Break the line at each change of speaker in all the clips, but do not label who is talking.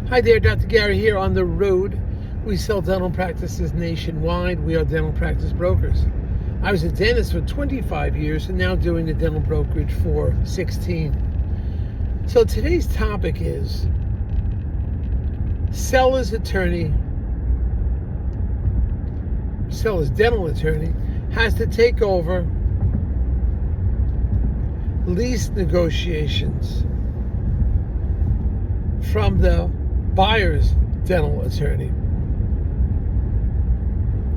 Hi there, Dr. Gary here on the road. We sell dental practices nationwide. We are dental practice brokers. I was a dentist for 25 years and now doing the dental brokerage for 16. So today's topic is seller's dental attorney has to take over lease negotiations from the buyer's dental attorney,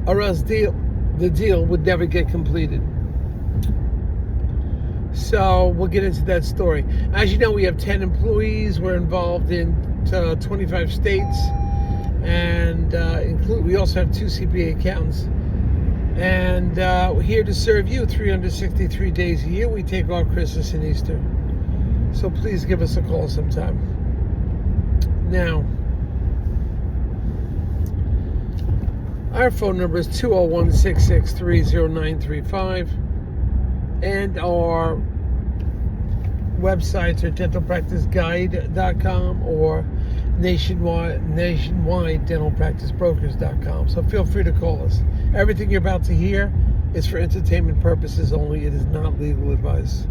or else the deal would never get completed. So we'll get into that story. As you know, we have 10 employees. We're involved in 25 states, and we also have 2 CPA accountants. And we're here to serve you 363 days a year. We take off Christmas and Easter. So please give us a call sometime. Now, our phone number is 201-663-0935, and our websites are dentalpracticeguide.com or nationwide dentalpracticebrokers.com. So feel free to call us. Everything you're about to hear is for entertainment purposes only. It is not legal advice.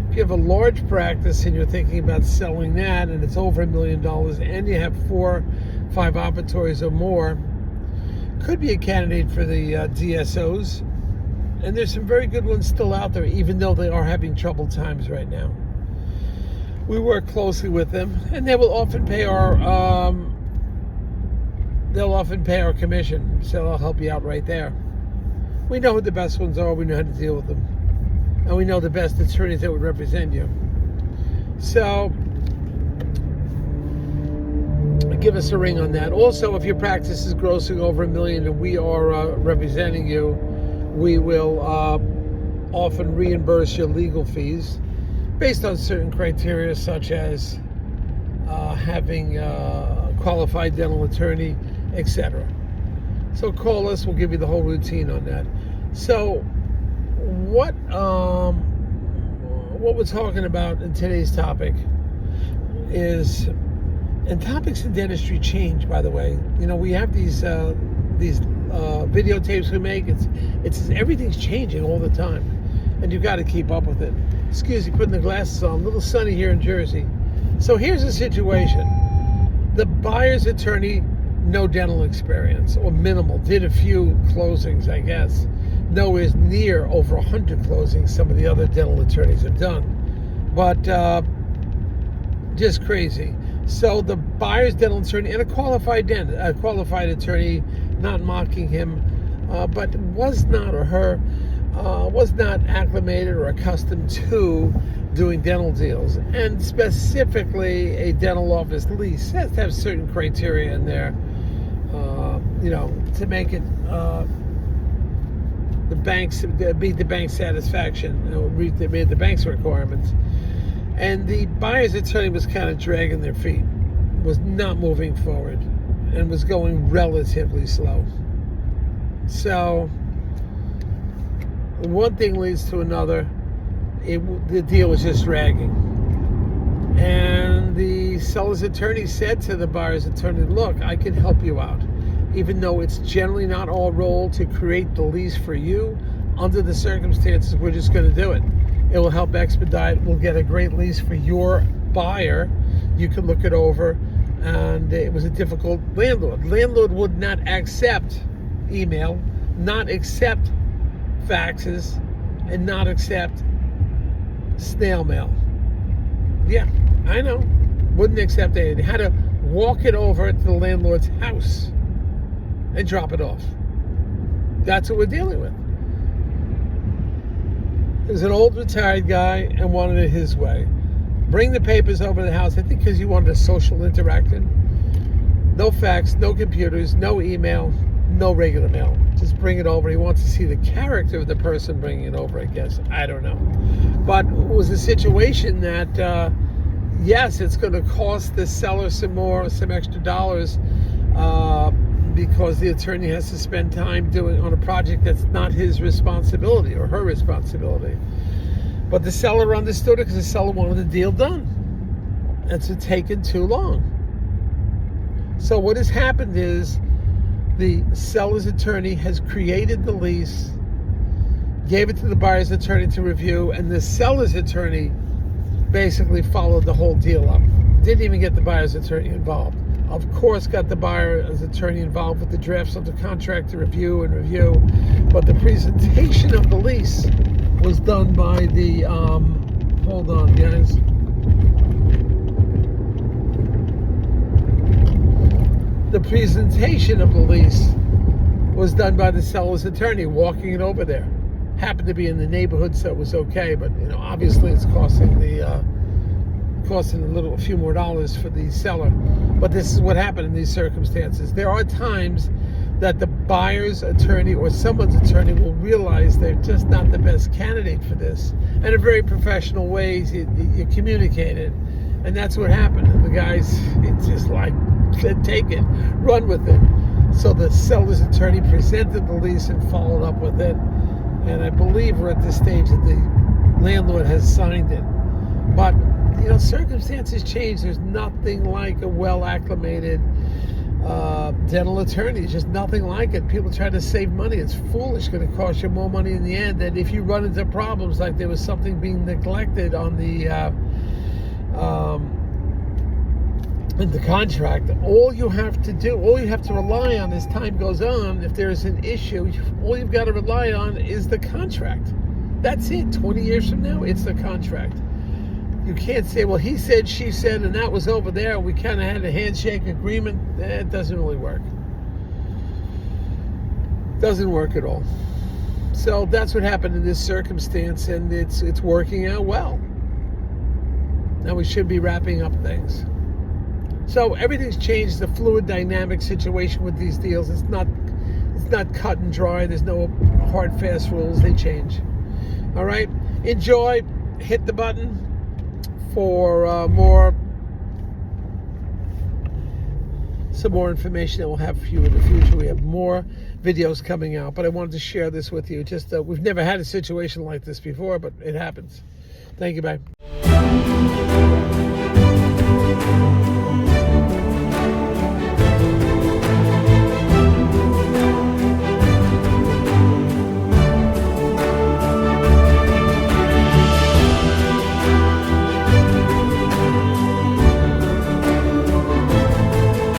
If you have a large practice and you're thinking about selling that and it's over $1 million and you have 4-5 operatories or more, could be a candidate for the DSOs. And there's some very good ones still out there, even though they are having troubled times right now. We work closely with them, and they will often pay our commission, so I'll help you out right there. We know who the best ones are. We know how to deal with them, and we know the best attorneys that would represent you. So give us a ring on that. Also, if your practice is grossing over $1 million and we are representing you, we will often reimburse your legal fees based on certain criteria, such as having a qualified dental attorney, etc. So call us. We'll give you the whole routine on that. So what we're talking about in today's topic is, and topics in dentistry change, by the way. You know, we have these videotapes we make. It's everything's changing all the time, and you've got to keep up with it. Excuse me, putting the glasses on. A little sunny here in Jersey. So here's the situation. The buyer's attorney, no dental experience, or minimal. Did a few closings, I guess. Nowhere near over 100 closings some of the other dental attorneys have done. But just crazy. So the buyer's dental attorney and a qualified attorney, not mocking him, but was not acclimated or accustomed to doing dental deals, and specifically a dental office lease has to have certain criteria in there, to make it meet the bank's satisfaction, meet the bank's requirements. And the buyer's attorney was kind of dragging their feet, was not moving forward, and was going relatively slow. So one thing leads to another. The deal was just dragging. And the seller's attorney said to the buyer's attorney, look, I can help you out. Even though it's generally not our role to create the lease for you, under the circumstances, we're just going to do it. It will help expedite. We'll get a great lease for your buyer. You can look it over. And it was a difficult landlord. Landlord would not accept email, not accept faxes, and not accept snail mail. Yeah, I know. Wouldn't accept anything. Had to walk it over to the landlord's house and drop it off. That's what we're dealing with. He was an old retired guy and wanted it his way. Bring the papers over to the house, I think because you wanted a social interaction. No fax, no computers, no email, no regular mail. Just bring it over. He wants to see the character of the person bringing it over, I guess. I don't know. But it was a situation that, yes, it's going to cost the seller some extra dollars, because the attorney has to spend time doing on a project that's not his responsibility or her responsibility. But the seller understood it because the seller wanted the deal done. It's taken too long. So what has happened is the seller's attorney has created the lease, gave it to the buyer's attorney to review, and the seller's attorney basically followed the whole deal up. Didn't even get the buyer's attorney involved. Of course, got the buyer's attorney involved with the drafts of the contract to review, but the presentation of the lease was done by the, hold on guys. The presentation of the lease was done by the seller's attorney, walking it over there. Happened to be in the neighborhood, so it was okay. But obviously, it's costing a few more dollars for the seller. But this is what happened in these circumstances. There are times that the buyer's attorney or someone's attorney will realize they're just not the best candidate for this. And in very professional ways, you communicate it, and that's what happened. And the guys, it's just like, take it, run with it. So the seller's attorney presented the lease and followed up with it. And I believe we're at this stage that the landlord has signed it. But, circumstances change. There's nothing like a well-acclimated dental attorney. There's just nothing like it. People try to save money. It's foolish. It's going to cost you more money in the end. And if you run into problems like there was something being neglected on the in the contract, all you have to rely on as time goes on, if there's an issue, all you've got to rely on is the contract. That's it. 20 years from now, it's the contract. You can't say, well, he said, she said, and that was over there, and we kind of had a handshake agreement. It doesn't really work. Doesn't work at all. So that's what happened in this circumstance, and it's working out well. Now we should be wrapping up things. So everything's changed. The fluid dynamic situation with these deals. It's not cut and dry. There's no hard, fast rules. They change. All right. Enjoy. Hit the button for some more information that we'll have for you in the future. We have more videos coming out, but I wanted to share this with you. Just we've never had a situation like this before, but it happens. Thank you. Bye.